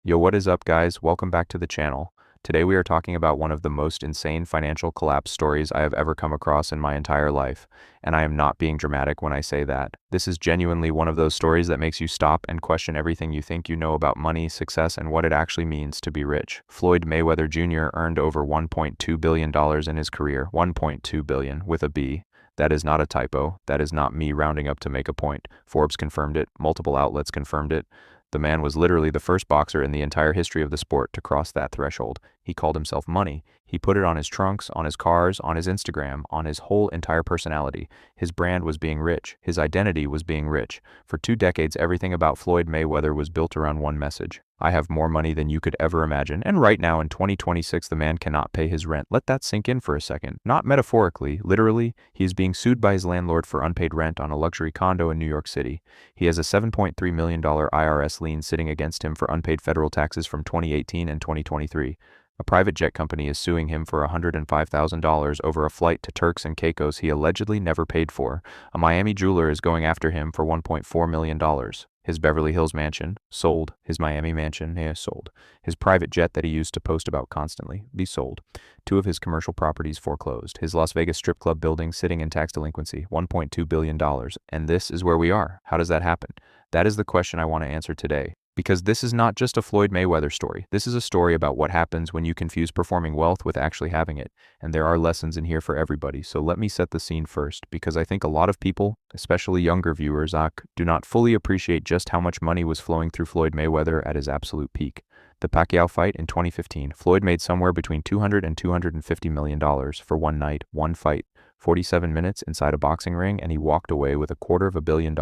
Yo, what is up, guys? Welcome back to the channel. Today we are talking about one of the most insane financial collapse stories I have ever come across in my entire life. And I am not being dramatic when I say that. This is genuinely one of those stories that makes you stop and question everything you think you know about money, success, and what it actually means to be rich. Floyd Mayweather Jr. earned over $1.2 billion in his career. 1.2 billion with a B. That is not a typo. That is not me rounding up to make a point. Forbes confirmed it. Multiple outlets confirmed it. The man was literally the first boxer in the entire history of the sport to cross that threshold. He called himself money. He put it on his trunks, on his cars, on his Instagram, on his whole entire personality. His brand was being rich. His identity was being rich. For 2 decades, everything about Floyd Mayweather was built around one message. I have more money than you could ever imagine. And right now in 2026, the man cannot pay his rent. Let that sink in for a second. Not metaphorically, literally, he is being sued by his landlord for unpaid rent on a luxury condo in New York City. He has a $7.3 million IRS lien sitting against him for unpaid federal taxes from 2018 and 2023. A private jet company is suing him for $105,000 over a flight to Turks and Caicos he allegedly never paid for. A Miami jeweler is going after him for $1.4 million. His Beverly Hills mansion, sold. His Miami mansion, sold. His private jet that he used to post about constantly, be sold. 2 of his commercial properties foreclosed. His Las Vegas strip club building sitting in tax delinquency, $1.2 billion. And this is where we are. How does that happen? That is the question I want to answer today. Because this is not just a Floyd Mayweather story. This is a story about what happens when you confuse performing wealth with actually having it. And there are lessons in here for everybody. So let me set the scene first, because I think a lot of people, especially younger viewers, do not fully appreciate just how much money was flowing through Floyd Mayweather at his absolute peak. The Pacquiao fight in 2015, Floyd made somewhere between $200 and $250 million for one night, one fight. 47 minutes inside a boxing ring, and he walked away with $250 million.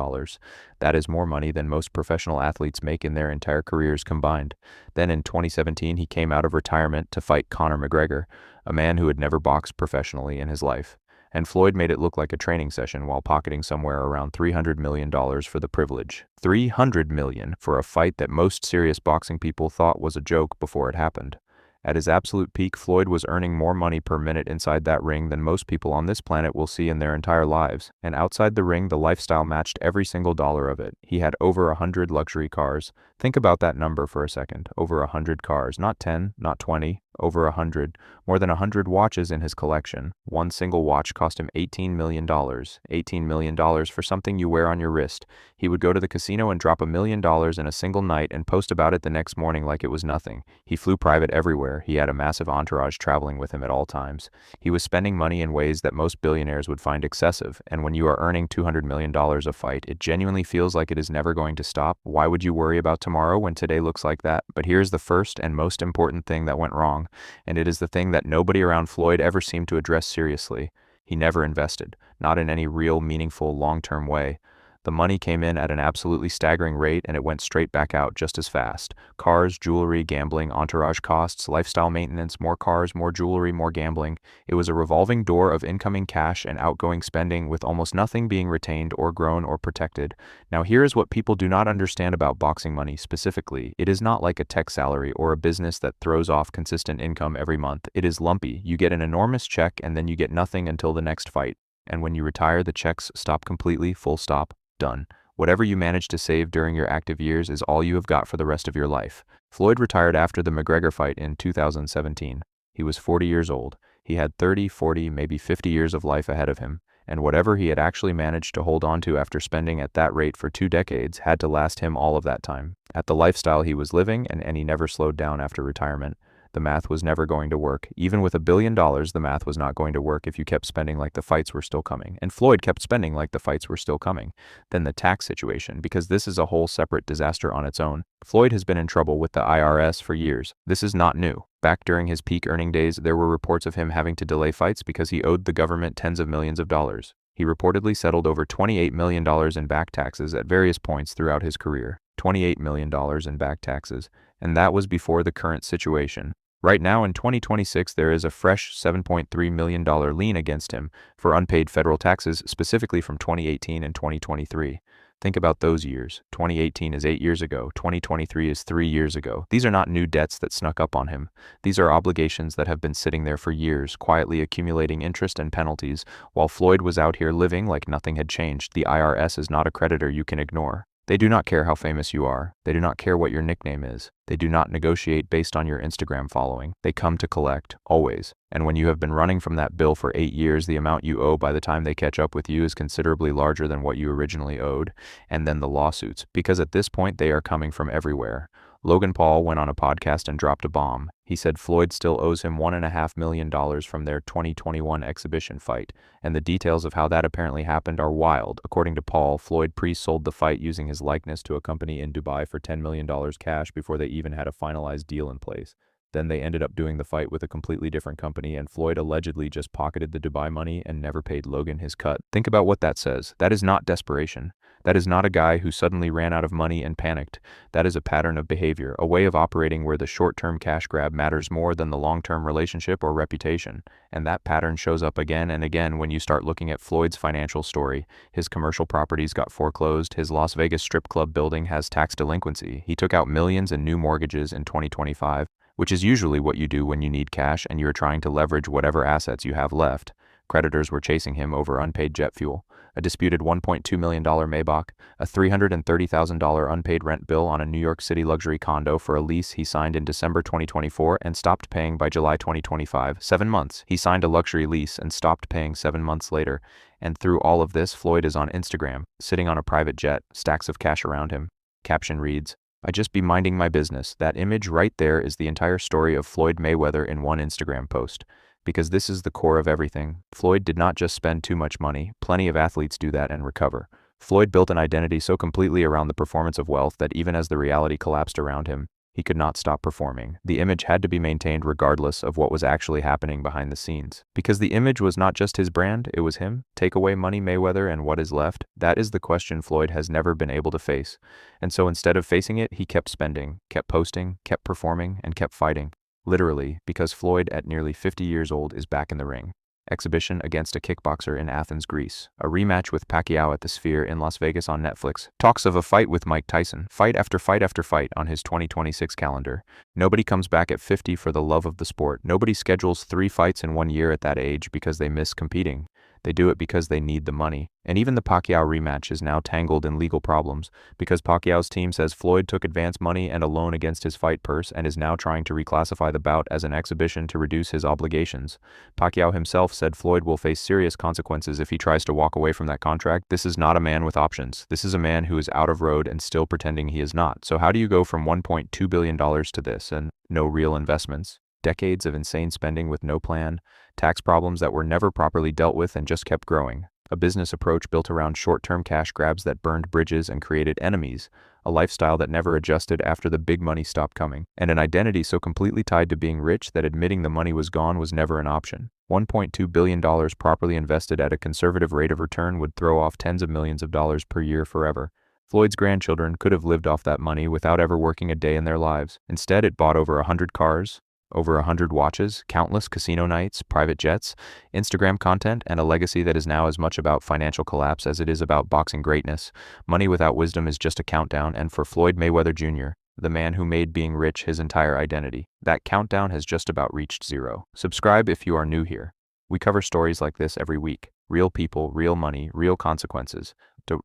That is more money than most professional athletes make in their entire careers combined. Then in 2017, he came out of retirement to fight Conor McGregor, a man who had never boxed professionally in his life. And Floyd made it look like a training session while pocketing somewhere around $300 million for the privilege. $300 million for a fight that most serious boxing people thought was a joke before it happened. At his absolute peak, Floyd was earning more money per minute inside that ring than most people on this planet will see in their entire lives. And outside the ring, the lifestyle matched every single dollar of it. He had over 100 luxury cars. Think about that number for a second. Over 100 cars. Not 10, not 20. Over 100. More than 100 watches in his collection. One single watch cost him $18 million. $18 million for something you wear on your wrist. He would go to the casino and drop $1 million in a single night and post about it the next morning like it was nothing. He flew private everywhere. He had a massive entourage traveling with him at all times. He was spending money in ways that most billionaires would find excessive. And when you are earning $200 million a fight, it genuinely feels like it is never going to stop. Why would you worry about tomorrow when today looks like that? But here's the first and most important thing that went wrong. And it is the thing that nobody around Floyd ever seemed to address seriously. He never invested, not in any real, meaningful, long-term way. The money came in at an absolutely staggering rate, and it went straight back out just as fast. Cars, jewelry, gambling, entourage costs, lifestyle maintenance, more cars, more jewelry, more gambling. It was a revolving door of incoming cash and outgoing spending, with almost nothing being retained or grown or protected. Now here is what people do not understand about boxing money specifically. It is not like a tech salary or a business that throws off consistent income every month. It is lumpy. You get an enormous check and then you get nothing until the next fight. And when you retire, the checks stop completely, full stop. Done. Whatever you managed to save during your active years is all you have got for the rest of your life. Floyd retired after the McGregor fight in 2017. He was 40 years old. He had 30, 40, maybe 50 years of life ahead of him, and whatever he had actually managed to hold on to after spending at that rate for 2 decades had to last him all of that time. At the lifestyle he was living, and he never slowed down after retirement. The math was never going to work. Even with $1 billion, the math was not going to work if you kept spending like the fights were still coming. And Floyd kept spending like the fights were still coming. Then the tax situation, because this is a whole separate disaster on its own. Floyd has been in trouble with the IRS for years. This is not new. Back during his peak earning days, there were reports of him having to delay fights because he owed the government tens of millions of dollars. He reportedly settled over $28 million in back taxes at various points throughout his career. $28 million in back taxes. And that was before the current situation. Right now in 2026, there is a fresh $7.3 million lien against him for unpaid federal taxes, specifically from 2018 and 2023. Think about those years. 2018 is 8 years ago. 2023 is 3 years ago. These are not new debts that snuck up on him. These are obligations that have been sitting there for years, quietly accumulating interest and penalties, while Floyd was out here living like nothing had changed. The IRS is not a creditor you can ignore. They do not care how famous you are. They do not care what your nickname is. They do not negotiate based on your Instagram following. They come to collect, always. And when you have been running from that bill for 8 years, the amount you owe by the time they catch up with you is considerably larger than what you originally owed, and then the lawsuits, because at this point they are coming from everywhere. Logan Paul went on a podcast and dropped a bomb. He said Floyd still owes him $1.5 million from their 2021 exhibition fight, and the details of how that apparently happened are wild. According to Paul, Floyd pre-sold the fight using his likeness to a company in Dubai for $10 million cash before they even had a finalized deal in place. Then they ended up doing the fight with a completely different company, and Floyd allegedly just pocketed the Dubai money and never paid Logan his cut. Think about what that says. That is not desperation. That is not a guy who suddenly ran out of money and panicked. That is a pattern of behavior, a way of operating where the short-term cash grab matters more than the long-term relationship or reputation. And that pattern shows up again and again when you start looking at Floyd's financial story. His commercial properties got foreclosed. His Las Vegas strip club building has tax delinquency. He took out millions in new mortgages in 2025. Which is usually what you do when you need cash and you're trying to leverage whatever assets you have left. Creditors were chasing him over unpaid jet fuel, a disputed $1.2 million Maybach, a $330,000 unpaid rent bill on a New York City luxury condo for a lease he signed in December 2024 and stopped paying by July 2025. 7 months. He signed a luxury lease and stopped paying 7 months later. And through all of this, Floyd is on Instagram, sitting on a private jet, stacks of cash around him. Caption reads, "I just be minding my business." That image right there is the entire story of Floyd Mayweather in one Instagram post. Because this is the core of everything. Floyd did not just spend too much money. Plenty of athletes do that and recover. Floyd built an identity so completely around the performance of wealth that even as the reality collapsed around him, he could not stop performing. The image had to be maintained regardless of what was actually happening behind the scenes. Because the image was not just his brand, it was him. Take away money Mayweather and what is left? That is the question Floyd has never been able to face. And so instead of facing it, he kept spending, kept posting, kept performing, and kept fighting. Literally, because Floyd at nearly 50 years old is back in the ring. Exhibition against a kickboxer in Athens, Greece. A rematch with Pacquiao at the Sphere in Las Vegas on Netflix. Talks of a fight with Mike Tyson. Fight after fight after fight on his 2026 calendar. Nobody comes back at 50 for the love of the sport. Nobody schedules 3 fights in 1 year at that age because they miss competing. They do it because they need the money. And even the Pacquiao rematch is now tangled in legal problems because Pacquiao's team says Floyd took advance money and a loan against his fight purse and is now trying to reclassify the bout as an exhibition to reduce his obligations. Pacquiao himself said Floyd will face serious consequences if he tries to walk away from that contract. This is not a man with options. This is a man who is out of road and still pretending he is not. So how do you go from $1.2 billion to this and no real investments? Decades of insane spending with no plan, tax problems that were never properly dealt with and just kept growing, a business approach built around short-term cash grabs that burned bridges and created enemies, a lifestyle that never adjusted after the big money stopped coming, and an identity so completely tied to being rich that admitting the money was gone was never an option. $1.2 billion properly invested at a conservative rate of return would throw off tens of millions of dollars per year forever. Floyd's grandchildren could have lived off that money without ever working a day in their lives. Instead, it bought over 100 cars, over 100 watches, countless casino nights, private jets, Instagram content, and a legacy that is now as much about financial collapse as it is about boxing greatness. Money without wisdom is just a countdown, and for Floyd Mayweather Jr., the man who made being rich his entire identity, that countdown has just about reached zero. Subscribe if you are new here. We cover stories like this every week. Real people, real money, real consequences.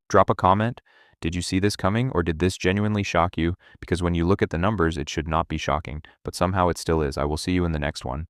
Drop a comment. Did you see this coming, or did this genuinely shock you? Because when you look at the numbers, it should not be shocking, but somehow it still is. I will see you in the next one.